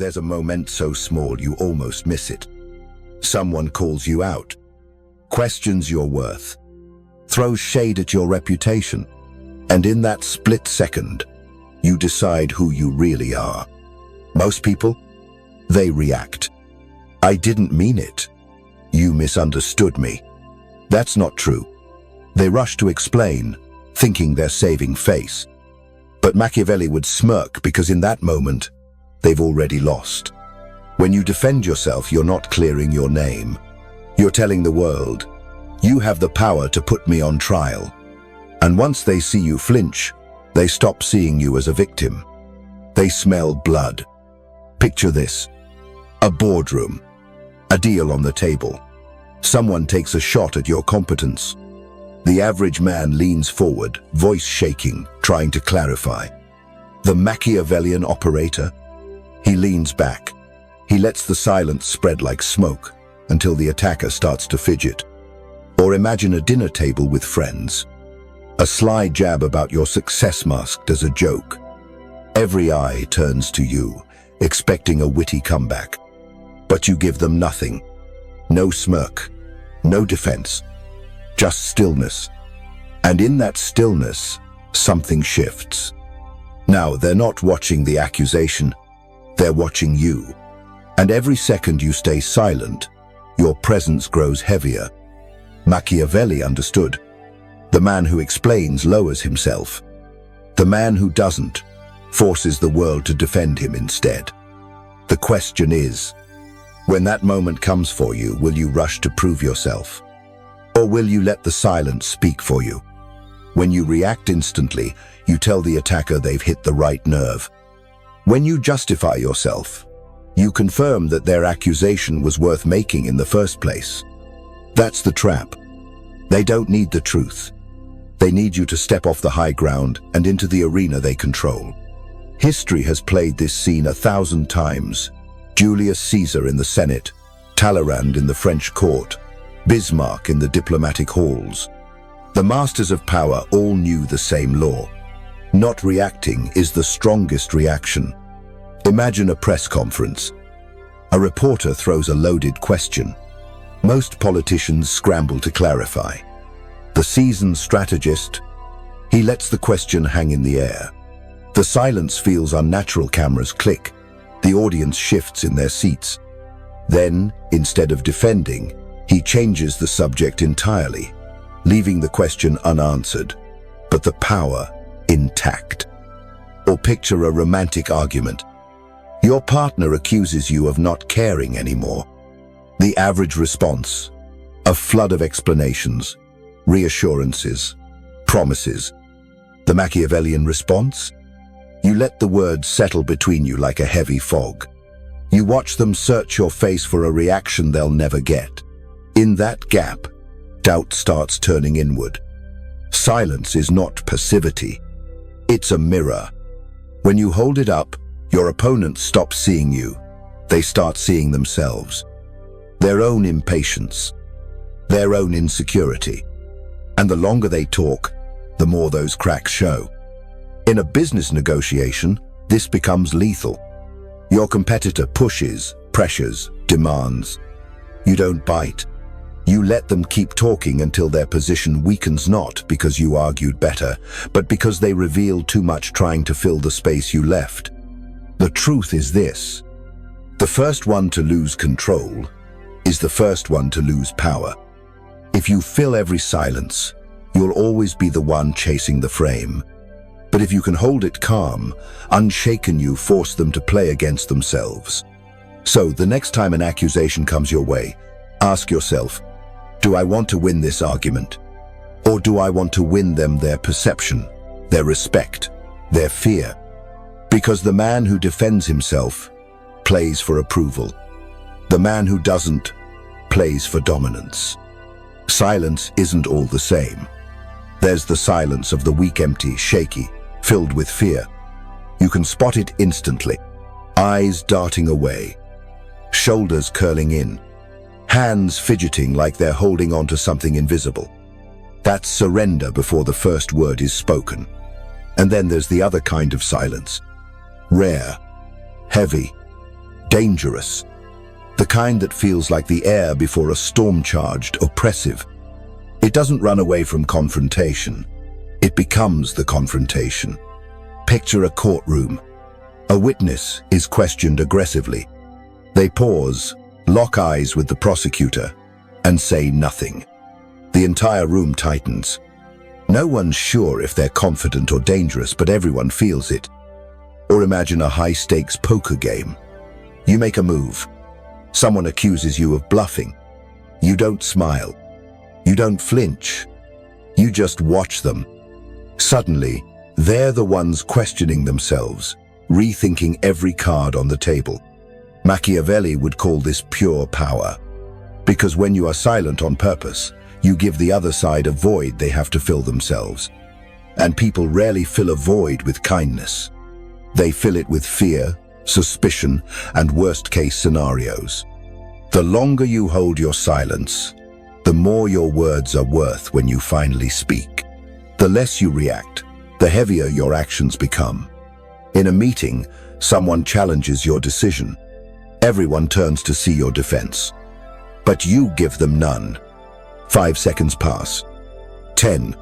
There's a moment so small you almost miss it. Someone calls you out, questions your worth, throws shade at your reputation, and in that split second, you decide who you really are. Most people, they react. I didn't mean it. You misunderstood me. That's not true. They rush to explain, thinking they're saving face. But Machiavelli would smirk because in that moment, they've already lost. When you defend yourself, you're not clearing your name. You're telling the world, you have the power to put me on trial. And once they see you flinch, they stop seeing you as a victim. They smell blood. Picture this: a boardroom, a deal on the table. Someone takes a shot at your competence. The average man leans forward, voice shaking, trying to clarify. The Machiavellian operator, he leans back. He lets the silence spread like smoke until the attacker starts to fidget. Or imagine a dinner table with friends. A sly jab about your success masked as a joke. Every eye turns to you, expecting a witty comeback. But you give them nothing. No smirk, no defense, just stillness. And in that stillness, something shifts. Now, they're not watching the accusation, they're watching you. And every second you stay silent, your presence grows heavier. Machiavelli understood. The man who explains lowers himself. The man who doesn't forces the world to defend him instead. The question is, when that moment comes for you, will you rush to prove yourself? Or will you let the silence speak for you? When you react instantly, you tell the attacker they've hit the right nerve. When you justify yourself, you confirm that their accusation was worth making in the first place. That's the trap. They don't need the truth. They need you to step off the high ground and into the arena they control. History has played this scene 1,000 times. Julius Caesar in the Senate, Talleyrand in the French court, Bismarck in the diplomatic halls. The masters of power all knew the same law. Not reacting is the strongest reaction. Imagine a press conference. A reporter throws a loaded question. Most politicians scramble to clarify. The seasoned strategist, he lets the question hang in the air. The silence feels unnatural. Cameras click. The audience shifts in their seats. Then, instead of defending, he changes the subject entirely, leaving the question unanswered, but the power intact. Or picture a romantic argument. Your partner accuses you of not caring anymore. The average response: a flood of explanations, reassurances, promises. The Machiavellian response? You let the words settle between you like a heavy fog. You watch them search your face for a reaction they'll never get. In that gap, doubt starts turning inward. Silence is not passivity. It's a mirror. When you hold it up, your opponent stops seeing you. They start seeing themselves. Their own impatience, their own insecurity. And the longer they talk, the more those cracks show. In a business negotiation, this becomes lethal. Your competitor pushes, pressures, demands. You don't bite. You let them keep talking until their position weakens, not because you argued better, but because they revealed too much trying to fill the space you left. The truth is this: the first one to lose control is the first one to lose power. If you fill every silence, you'll always be the one chasing the frame. But if you can hold it calm, unshaken, you force them to play against themselves. So the next time an accusation comes your way, ask yourself, do I want to win this argument? Or do I want to win them their perception, their respect, their fear? Because the man who defends himself plays for approval. The man who doesn't plays for dominance. Silence isn't all the same. There's the silence of the weak, empty, shaky, filled with fear. You can spot it instantly. Eyes darting away, shoulders curling in, hands fidgeting like they're holding on to something invisible. That's surrender before the first word is spoken. And then there's the other kind of silence. Rare, heavy, dangerous. The kind that feels like the air before a storm-charged, oppressive. It doesn't run away from confrontation. It becomes the confrontation. Picture a courtroom. A witness is questioned aggressively. They pause, lock eyes with the prosecutor, and say nothing. The entire room tightens. No one's sure if they're confident or dangerous, but everyone feels it. Or imagine a high-stakes poker game. You make a move. Someone accuses you of bluffing. You don't smile. You don't flinch. You just watch them. Suddenly, they're the ones questioning themselves, rethinking every card on the table. Machiavelli would call this pure power. Because when you are silent on purpose, you give the other side a void they have to fill themselves. And people rarely fill a void with kindness. They fill it with fear, suspicion, and worst-case scenarios. The longer you hold your silence, the more your words are worth when you finally speak. The less you react, the heavier your actions become. In a meeting, someone challenges your decision. Everyone turns to see your defense. But you give them none. 5 seconds pass. 10.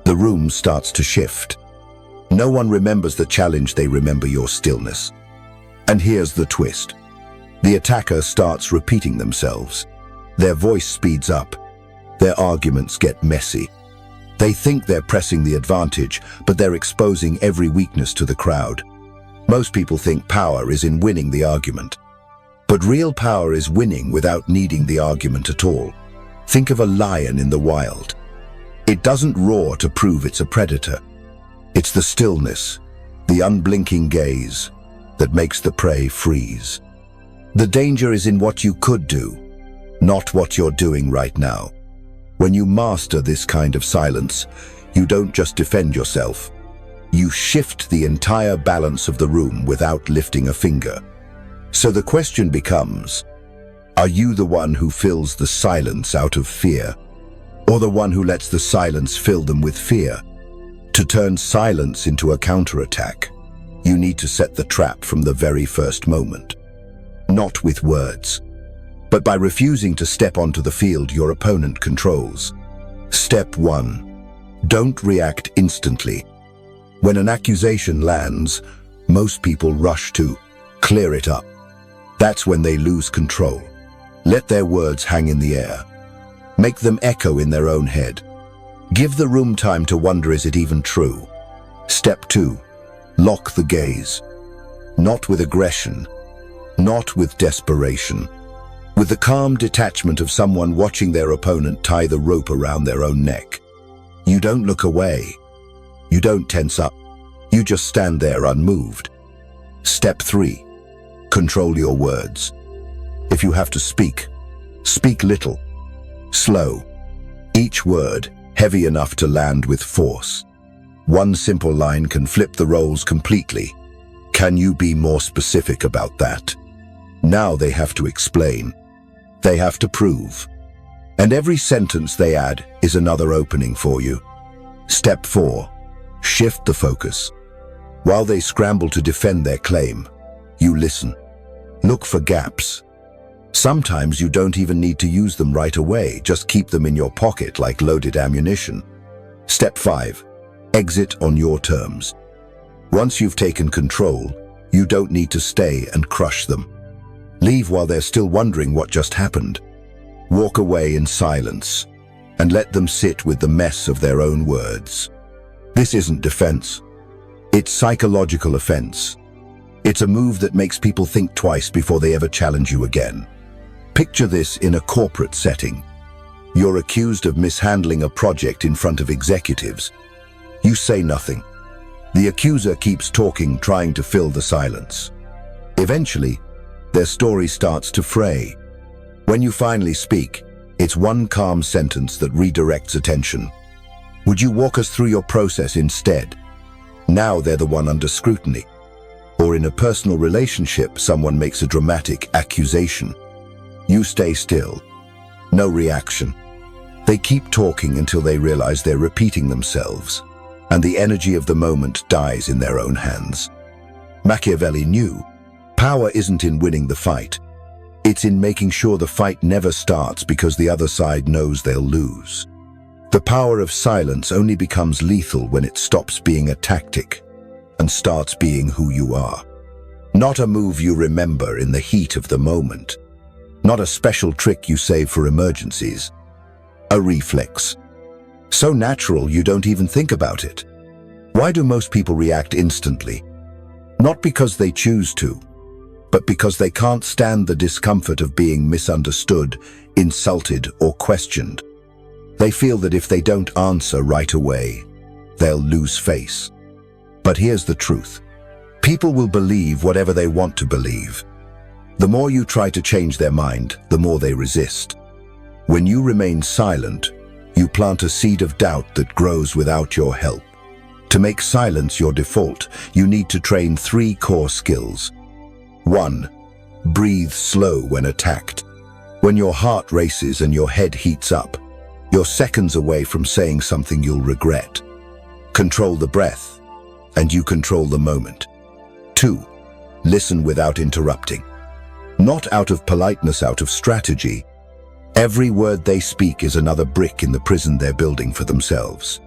The room starts to shift. No one remembers the challenge, they remember your stillness. And here's the twist. The attacker starts repeating themselves. Their voice speeds up. Their arguments get messy. They think they're pressing the advantage, but they're exposing every weakness to the crowd. Most people think power is in winning the argument. But real power is winning without needing the argument at all. Think of a lion in the wild. It doesn't roar to prove it's a predator. It's the stillness, the unblinking gaze, that makes the prey freeze. The danger is in what you could do, not what you're doing right now. When you master this kind of silence, you don't just defend yourself. You shift the entire balance of the room without lifting a finger. So the question becomes, are you the one who fills the silence out of fear, or the one who lets the silence fill them with fear? To turn silence into a counterattack, you need to set the trap from the very first moment. Not with words, but by refusing to step onto the field your opponent controls. Step 1. Don't react instantly. When an accusation lands, most people rush to clear it up. That's when they lose control. Let their words hang in the air. Make them echo in their own head. Give the room time to wonder, is it even true? Step 2. Lock the gaze. Not with aggression, not with desperation. With the calm detachment of someone watching their opponent tie the rope around their own neck. You don't look away. You don't tense up. You just stand there unmoved. Step 3. Control your words. If you have to speak, speak little, slow. Each word heavy enough to land with force. One simple line can flip the roles completely. Can you be more specific about that? Now they have to explain. They have to prove. And every sentence they add is another opening for you. Step 4. Shift the focus. While they scramble to defend their claim, you listen. Look for gaps. Sometimes you don't even need to use them right away, just keep them in your pocket like loaded ammunition. Step 5. Exit on your terms. Once you've taken control, you don't need to stay and crush them. Leave while they're still wondering what just happened. Walk away in silence and let them sit with the mess of their own words. This isn't defense. It's psychological offense. It's a move that makes people think twice before they ever challenge you again. Picture this in a corporate setting. You're accused of mishandling a project in front of executives. You say nothing. The accuser keeps talking, trying to fill the silence. Eventually, their story starts to fray. When you finally speak, it's one calm sentence that redirects attention. Would you walk us through your process instead? Now they're the one under scrutiny. Or in a personal relationship, someone makes a dramatic accusation. You stay still. No reaction. They keep talking until they realize they're repeating themselves, and the energy of the moment dies in their own hands. Machiavelli knew Power isn't in winning the fight. It's in making sure the fight never starts because the other side knows they'll lose. The power of silence only becomes lethal when it stops being a tactic and starts being who you are. Not a move you remember in the heat of the moment. Not a special trick you save for emergencies. A reflex. So natural you don't even think about it. Why do most people react instantly? Not because they choose to, but because they can't stand the discomfort of being misunderstood, insulted, or questioned. They feel that if they don't answer right away, they'll lose face. But here's the truth. People will believe whatever they want to believe. The more you try to change their mind, the more they resist. When you remain silent, you plant a seed of doubt that grows without your help. To make silence your default, you need to train 3 core skills. 1. Breathe slow when attacked. When your heart races and your head heats up, you're seconds away from saying something you'll regret. Control the breath, and you control the moment. 2. Listen without interrupting. Not out of politeness, out of strategy. Every word they speak is another brick in the prison they're building for themselves.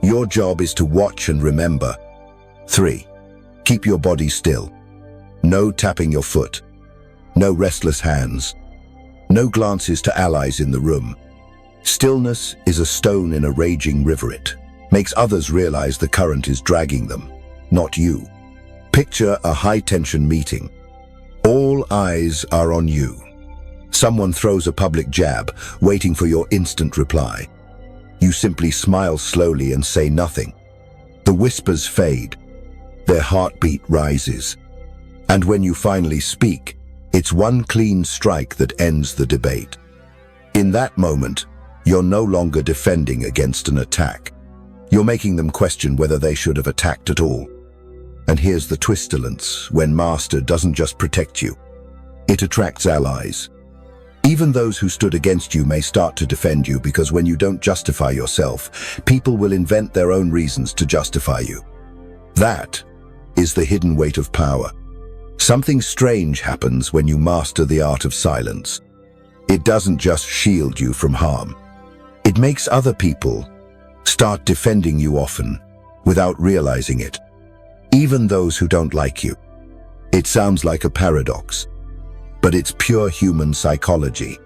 Your job is to watch and remember. 3. Keep your body still. No tapping your foot. No restless hands. No glances to allies in the room. Stillness is a stone in a raging river. It makes others realize the current is dragging them, not you. Picture a high-tension meeting. All eyes are on you. Someone throws a public jab, waiting for your instant reply. You simply smile slowly and say nothing. The whispers fade. Their heartbeat rises. And when you finally speak, it's one clean strike that ends the debate. In that moment, you're no longer defending against an attack. You're making them question whether they should have attacked at all. And here's the twistence: when mastered, doesn't just protect you. It attracts allies. Even those who stood against you may start to defend you, because when you don't justify yourself, people will invent their own reasons to justify you. That is the hidden weight of power. Something strange happens when you master the art of silence. It doesn't just shield you from harm. It makes other people start defending you often, without realizing it. Even those who don't like you. It sounds like a paradox, but it's pure human psychology.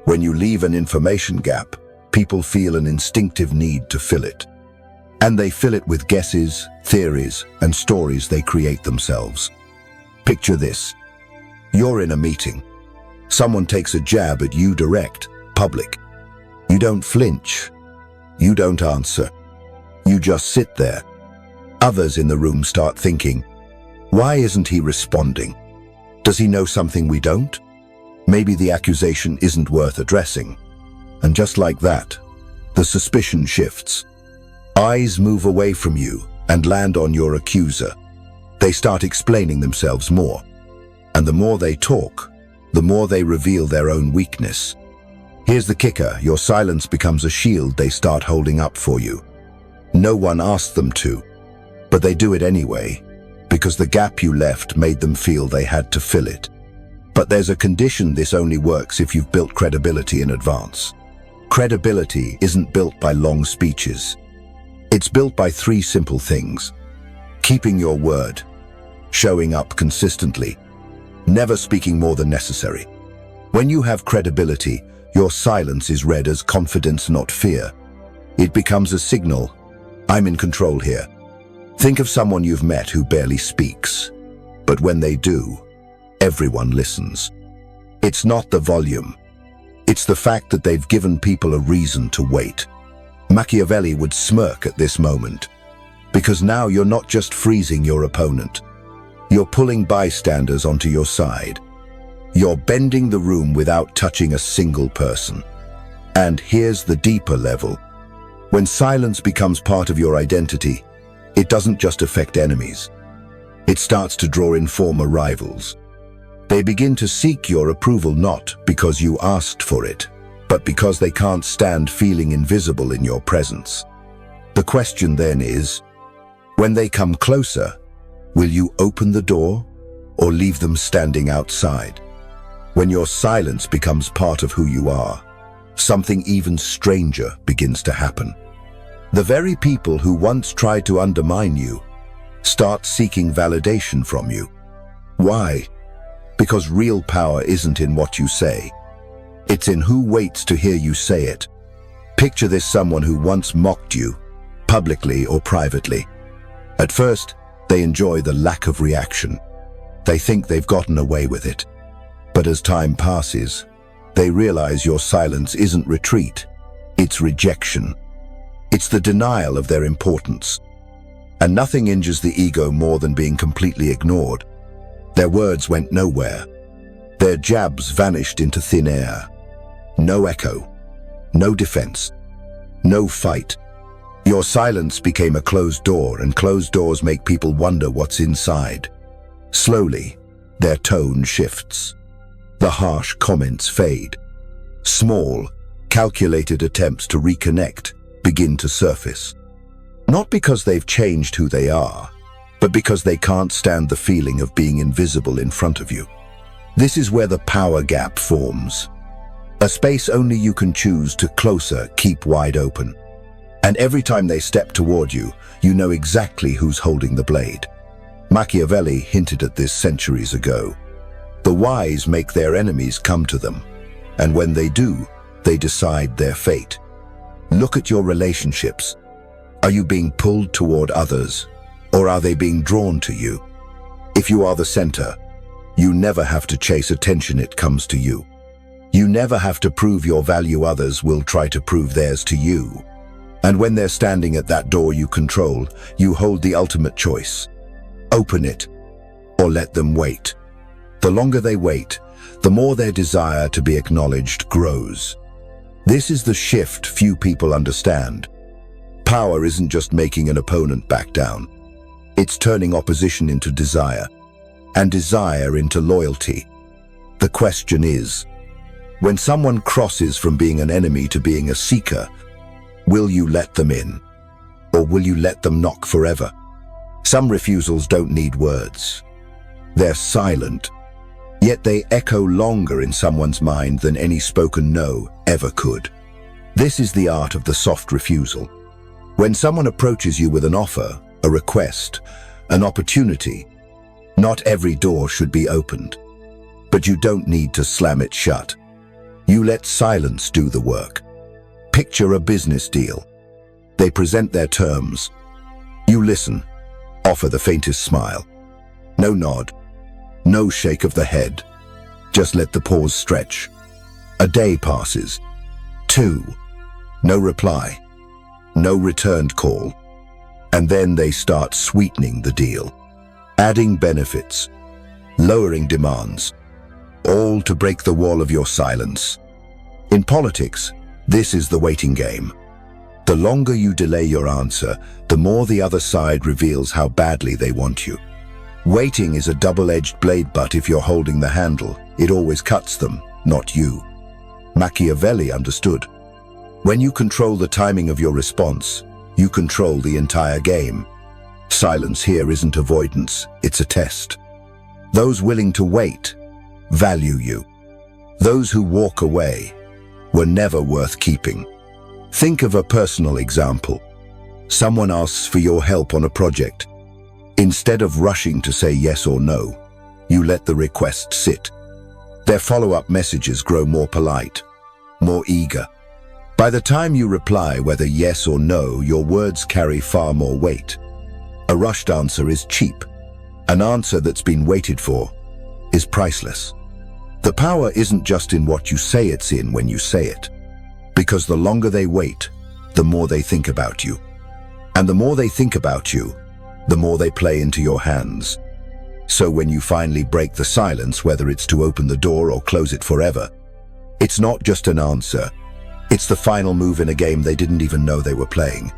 When you leave an information gap, people feel an instinctive need to fill it. And they fill it with guesses, theories, and stories they create themselves. Picture this. You're in a meeting. Someone takes a jab at you direct, public. You don't flinch. You don't answer. You just sit there. Others in the room start thinking, why isn't he responding? Does he know something we don't? Maybe the accusation isn't worth addressing. And just like that, the suspicion shifts. Eyes move away from you and land on your accuser. They start explaining themselves more. And the more they talk, the more they reveal their own weakness. Here's the kicker: your silence becomes a shield they start holding up for you. No one asked them to, but they do it anyway, because the gap you left made them feel they had to fill it. But there's a condition: this only works if you've built credibility in advance. Credibility isn't built by long speeches. It's built by 3 simple things: keeping your word, showing up consistently, never speaking more than necessary. When you have credibility, your silence is read as confidence, not fear. It becomes a signal: I'm in control here. Think of someone you've met who barely speaks, but when they do, everyone listens. It's not the volume. It's the fact that they've given people a reason to wait. Machiavelli would smirk at this moment, because now you're not just freezing your opponent. You're pulling bystanders onto your side. You're bending the room without touching a single person. And here's the deeper level. When silence becomes part of your identity, it doesn't just affect enemies. It starts to draw in former rivals. They begin to seek your approval not because you asked for it, but because they can't stand feeling invisible in your presence. The question then is, when they come closer, will you open the door, or leave them standing outside. When your silence becomes part of who you are, something even stranger begins to happen. The very people who once tried to undermine you start seeking validation from you. Why? Because real power isn't in what you say. It's in who waits to hear you say it. Picture this: someone who once mocked you, publicly or privately. At first, they enjoy the lack of reaction. They think they've gotten away with it. But as time passes, they realize your silence isn't retreat, it's rejection. It's the denial of their importance. And nothing injures the ego more than being completely ignored. Their words went nowhere. Their jabs vanished into thin air. No echo, no defense, no fight. Your silence became a closed door, and closed doors make people wonder what's inside. Slowly, their tone shifts. The harsh comments fade. Small, calculated attempts to reconnect begin to surface. Not because they've changed who they are, but because they can't stand the feeling of being invisible in front of you. This is where the power gap forms. A space only you can choose to closer keep wide open. And every time they step toward you, you know exactly who's holding the blade. Machiavelli hinted at this centuries ago. The wise make their enemies come to them, and when they do, they decide their fate. Look at your relationships. Are you being pulled toward others, or are they being drawn to you? If you are the center, you never have to chase attention, it comes to you. You never have to prove your value, others will try to prove theirs to you. And when they're standing at that door you control, you hold the ultimate choice. Open it, or let them wait. The longer they wait, the more their desire to be acknowledged grows. This is the shift few people understand. Power isn't just making an opponent back down. It's turning opposition into desire, and desire into loyalty. The question is, when someone crosses from being an enemy to being a seeker, will you let them in, or will you let them knock forever? Some refusals don't need words. They're silent, yet they echo longer in someone's mind than any spoken no ever could. This is the art of the soft refusal. When someone approaches you with an offer, a request, an opportunity, not every door should be opened. But you don't need to slam it shut. You let silence do the work. Picture a business deal. They present their terms. You listen, offer the faintest smile. No nod, no shake of the head. Just let the pause stretch. A day passes. 2. No reply. No returned call. And then they start sweetening the deal. Adding benefits. Lowering demands. All to break the wall of your silence. In politics, this is the waiting game. The longer you delay your answer, the more the other side reveals how badly they want you. Waiting is a double-edged blade, but if you're holding the handle, it always cuts them, not you. Machiavelli understood. When you control the timing of your response, you control the entire game. Silence here isn't avoidance, it's a test. Those willing to wait value you. Those who walk away were never worth keeping. Think of a personal example. Someone asks for your help on a project. Instead of rushing to say yes or no, you let the request sit. Their follow-up messages grow more polite, more eager. By the time you reply whether yes or no, your words carry far more weight. A rushed answer is cheap. An answer that's been waited for is priceless. The power isn't just in what you say, it's in when you say it. Because the longer they wait, the more they think about you. And the more they think about you, the more they play into your hands. So when you finally break the silence, whether it's to open the door or close it forever, it's not just an answer. It's the final move in a game they didn't even know they were playing.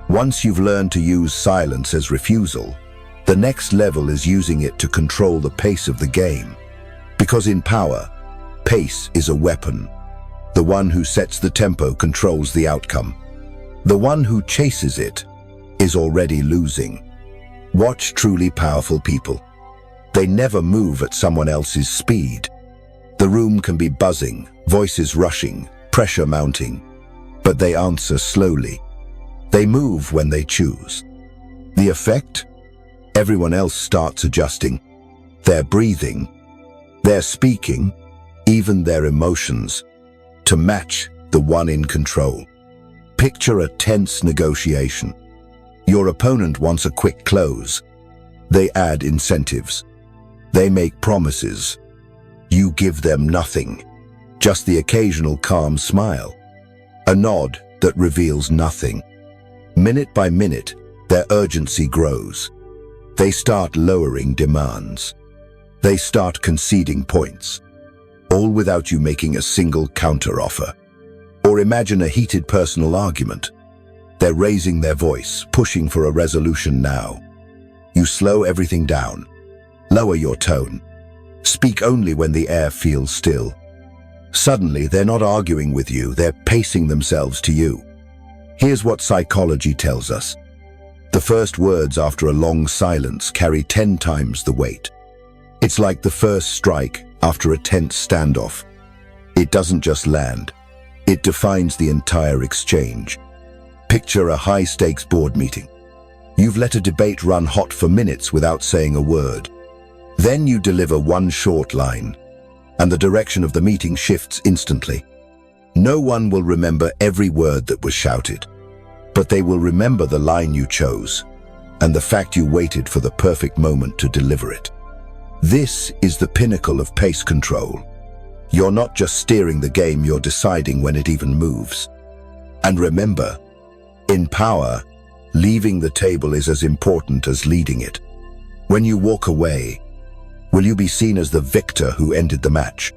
Once you've learned to use silence as refusal, the next level is using it to control the pace of the game. Because in power, pace is a weapon. The one who sets the tempo controls the outcome. The one who chases it is already losing. Watch truly powerful people. They never move at someone else's speed. The room can be buzzing, voices rushing, pressure mounting, but they answer slowly. They move when they choose. The effect? Everyone else starts adjusting. They're breathing. They're speaking, even their emotions, to match the one in control. Picture a tense negotiation. Your opponent wants a quick close. They add incentives. They make promises. You give them nothing, just the occasional calm smile, a nod that reveals nothing. Minute by minute, their urgency grows. They start lowering demands. They start conceding points, all without you making a single counteroffer. Or imagine a heated personal argument. They're raising their voice, pushing for a resolution now. You slow everything down. Lower your tone. Speak only when the air feels still. Suddenly, they're not arguing with you, they're pacing themselves to you. Here's what psychology tells us. The first words after a long silence carry 10 times the weight. It's like the first strike after a tense standoff. It doesn't just land. It defines the entire exchange. Picture a high-stakes board meeting. You've let a debate run hot for minutes without saying a word. Then you deliver one short line, and the direction of the meeting shifts instantly. No one will remember every word that was shouted, but they will remember the line you chose, and the fact you waited for the perfect moment to deliver it. This is the pinnacle of pace control. You're not just steering the game, you're deciding when it even moves. And remember, in power, leaving the table is as important as leading it. When you walk away, will you be seen as the victor who ended the match,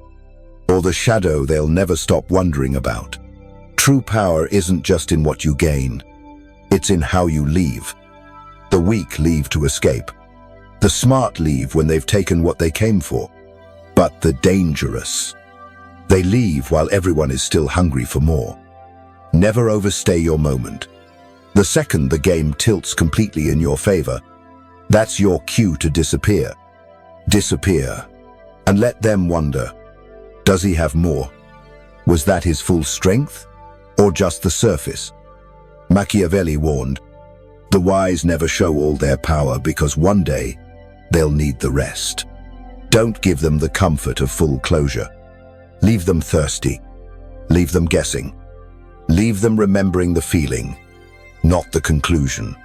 or the shadow they'll never stop wondering about? True power isn't just in what you gain, it's in how you leave. The weak leave to escape. The smart leave when they've taken what they came for. But the dangerous, they leave while everyone is still hungry for more. Never overstay your moment. The second the game tilts completely in your favor, that's your cue to disappear. Disappear, and let them wonder, does he have more? Was that his full strength, or just the surface? Machiavelli warned, the wise never show all their power because one day they'll need the rest. Don't give them the comfort of full closure. Leave them thirsty. Leave them guessing. Leave them remembering the feeling, not the conclusion.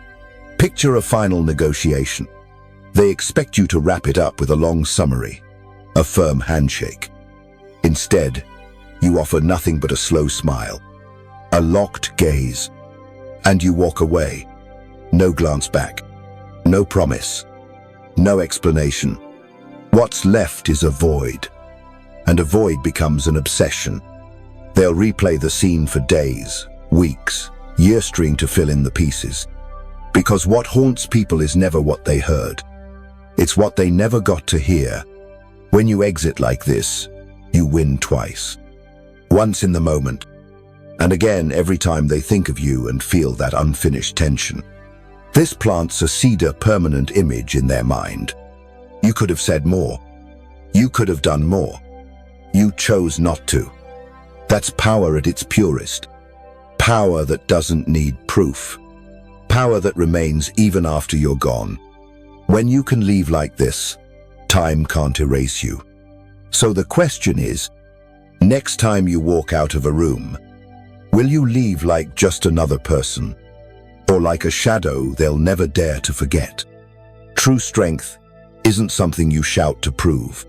Picture a final negotiation. They expect you to wrap it up with a long summary, a firm handshake. Instead, you offer nothing but a slow smile, a locked gaze, and you walk away. No glance back, no promise, no explanation. What's left is a void, and a void becomes an obsession. They'll replay the scene for days, weeks, years, trying to fill in the pieces. Because what haunts people is never what they heard. It's what they never got to hear. When you exit like this, you win twice. Once in the moment, and again every time they think of you and feel that unfinished tension. This plants a cedar permanent image in their mind. You could have said more. You could have done more. You chose not to. That's power at its purest. Power that doesn't need proof. Power that remains even after you're gone. When you can leave like this, time can't erase you. So the question is, next time you walk out of a room, will you leave like just another person? Or like a shadow they'll never dare to forget? True strength isn't something you shout to prove.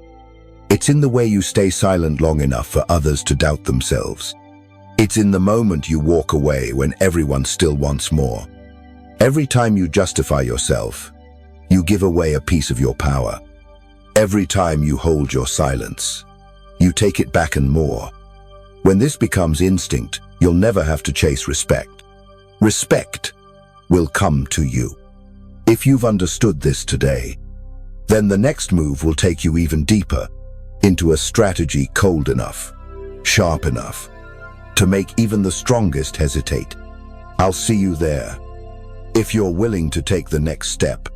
It's in the way you stay silent long enough for others to doubt themselves. It's in the moment you walk away when everyone still wants more. Every time you justify yourself, you give away a piece of your power. Every time you hold your silence, you take it back and more. When this becomes instinct, you'll never have to chase respect. Respect will come to you. If you've understood this today, then the next move will take you even deeper into a strategy cold enough, sharp enough, to make even the strongest hesitate. I'll see you there, if you're willing to take the next step.